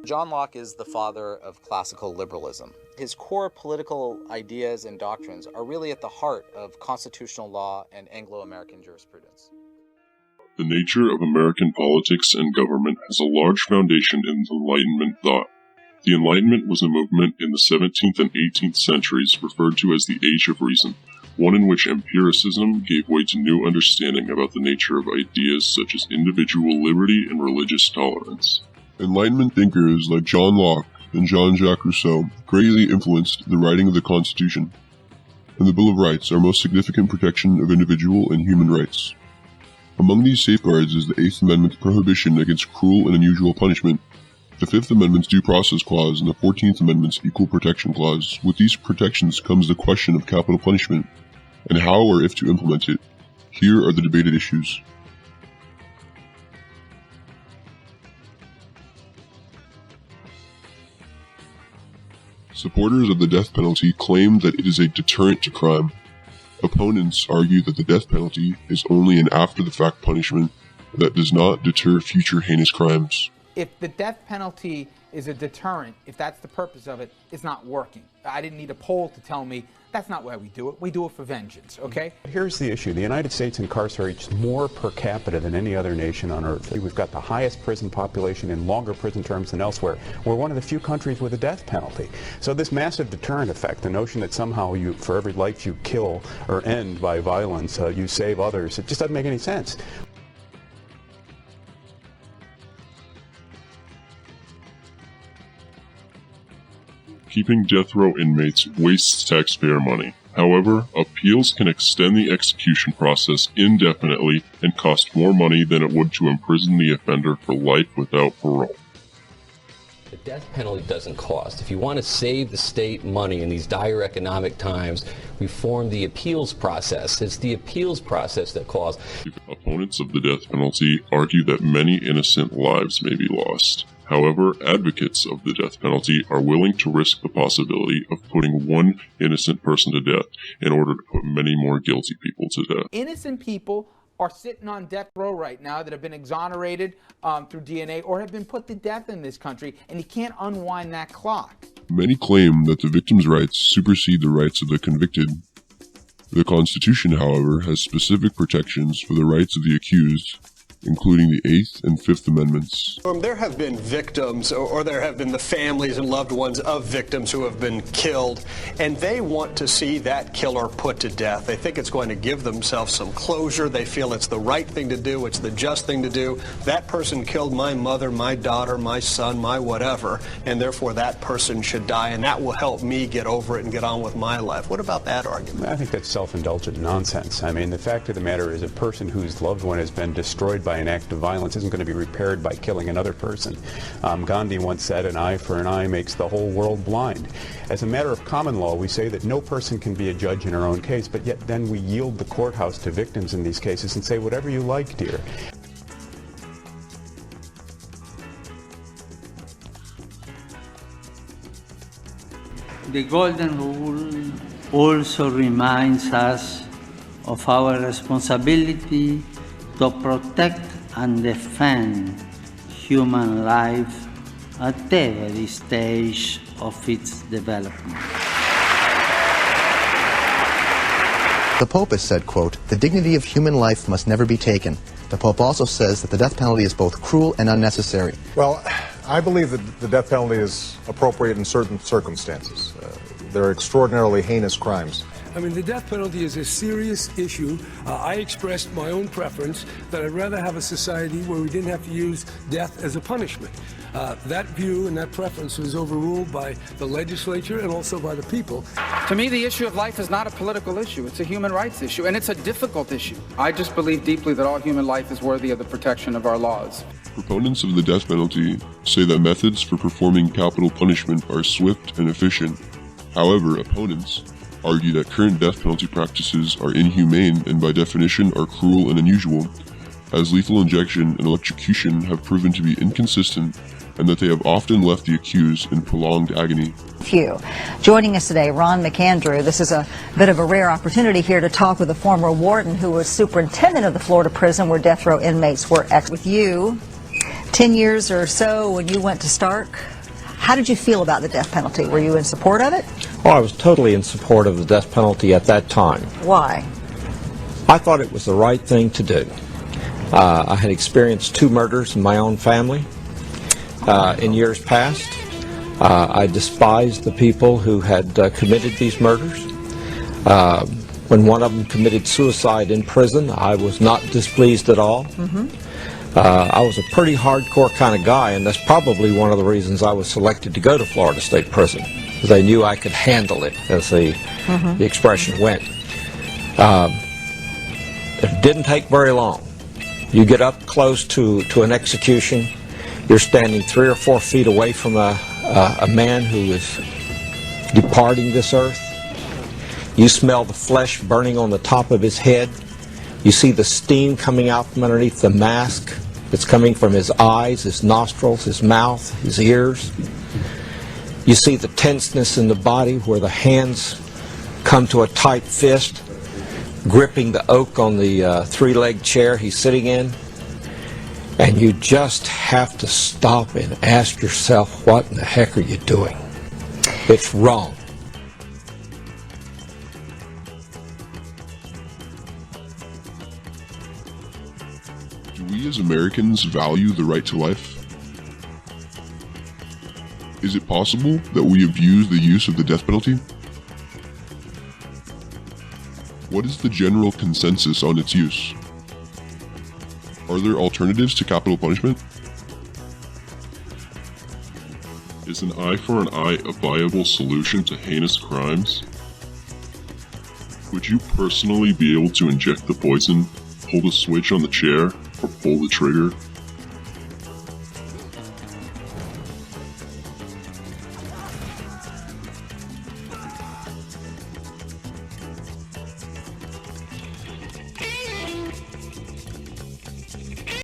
John Locke is the father of classical liberalism. His core political ideas and doctrines are really at the heart of constitutional law and Anglo-American jurisprudence. The nature of American politics and government has a large foundation in Enlightenment thought. The Enlightenment was a movement in the 17th and 18th centuries referred to as the Age of Reason, one in which empiricism gave way to new understanding about the nature of ideas such as individual liberty and religious tolerance. Enlightenment thinkers like John Locke and Jean-Jacques Rousseau greatly influenced the writing of the Constitution, and the Bill of Rights, our most significant protection of individual and human rights. Among these safeguards is the Eighth Amendment's prohibition against cruel and unusual punishment, the Fifth Amendment's Due Process Clause, and the 14th Amendment's Equal Protection Clause. With these protections comes the question of capital punishment, and how or if to implement it. Here are the debated issues. Supporters of the death penalty claim that it is a deterrent to crime. Opponents argue that the death penalty is only an after-the-fact punishment that does not deter future heinous crimes. If the death penalty is a deterrent, if that's the purpose of it, it's not working. I didn't need a poll to tell me that's not why we do it. We do it for vengeance, okay? Here's the issue. The United States incarcerates more per capita than any other nation on earth. We've got the highest prison population and longer prison terms than elsewhere. We're one of the few countries with a death penalty. So this massive deterrent effect, the notion that somehow for every life you kill or end by violence, you save others, it just doesn't make any sense. Keeping death row inmates wastes taxpayer money. However, appeals can extend the execution process indefinitely and cost more money than it would to imprison the offender for life without parole. The death penalty doesn't cost. If you want to save the state money in these dire economic times, reform the appeals process. It's the appeals process that costs. Opponents of the death penalty argue that many innocent lives may be lost. However, advocates of the death penalty are willing to risk the possibility of putting one innocent person to death in order to put many more guilty people to death. Innocent people are sitting on death row right now that have been exonerated through DNA or have been put to death in this country, and you can't unwind that clock. Many claim that the victim's rights supersede the rights of the convicted. The Constitution, however, has specific protections for the rights of the accused, including the Eighth and Fifth Amendments. There have been victims, or there have been the families and loved ones of victims who have been killed, and they want to see that killer put to death. They think it's going to give themselves some closure. They feel it's the right thing to do. It's the just thing to do. That person killed my mother, my daughter, my son, my whatever, and therefore that person should die, and that will help me get over it and get on with my life. What about that argument? I think that's self-indulgent nonsense. I mean, the fact of the matter is a person whose loved one has been destroyed by an act of violence isn't going to be repaired by killing another person. Gandhi once said, an eye for an eye makes the whole world blind. As a matter of common law, we say that no person can be a judge in our own case, but yet then we yield the courthouse to victims in these cases and say, whatever you like, dear. The Golden Rule also reminds us of our responsibility to protect and defend human life at every stage of its development. The Pope has said, quote, "The dignity of human life must never be taken." The Pope also says that the death penalty is both cruel and unnecessary. Well, I believe that the death penalty is appropriate in certain circumstances. There are extraordinarily heinous crimes. I mean, the death penalty is a serious issue. I expressed my own preference that I'd rather have a society where we didn't have to use death as a punishment. That view and that preference was overruled by the legislature and also by the people. To me, the issue of life is not a political issue. It's a human rights issue, and it's a difficult issue. I just believe deeply that all human life is worthy of the protection of our laws. Proponents of the death penalty say that methods for performing capital punishment are swift and efficient. However, opponents argue that current death penalty practices are inhumane and by definition are cruel and unusual, as lethal injection and electrocution have proven to be inconsistent and that they have often left the accused in prolonged agony. Joining us today, Ron McAndrew. This is a bit of a rare opportunity here to talk with a former warden who was superintendent of the Florida prison where death row inmates were with you 10 years or so when you went to Stark. How did you feel about the death penalty? Were you in support of it? Oh, I was totally in support of the death penalty at that time. Why? I thought it was the right thing to do. I had experienced 2 murders in my own family in years past. I despised the people who had committed these murders. When one of them committed suicide in prison, I was not displeased at all. I was a pretty hardcore kind of guy, and that's probably one of the reasons I was selected to go to Florida State Prison, because they knew I could handle it, as the expression went. It didn't take very long. You get up close to an execution, you're standing 3 or 4 feet away from a man who is departing this earth. You smell the flesh burning on the top of his head. You see the steam coming out from underneath the mask. It's coming from his eyes, his nostrils, his mouth, his ears. You see the tenseness in the body where the hands come to a tight fist, gripping the oak on the 3-legged chair he's sitting in. And you just have to stop and ask yourself, what in the heck are you doing? It's wrong. Do we as Americans value the right to life? Is it possible that we abuse the use of the death penalty? What is the general consensus on its use? Are there alternatives to capital punishment? Is an eye for an eye a viable solution to heinous crimes? Would you personally be able to inject the poison, pull the switch on the chair, or pull the trigger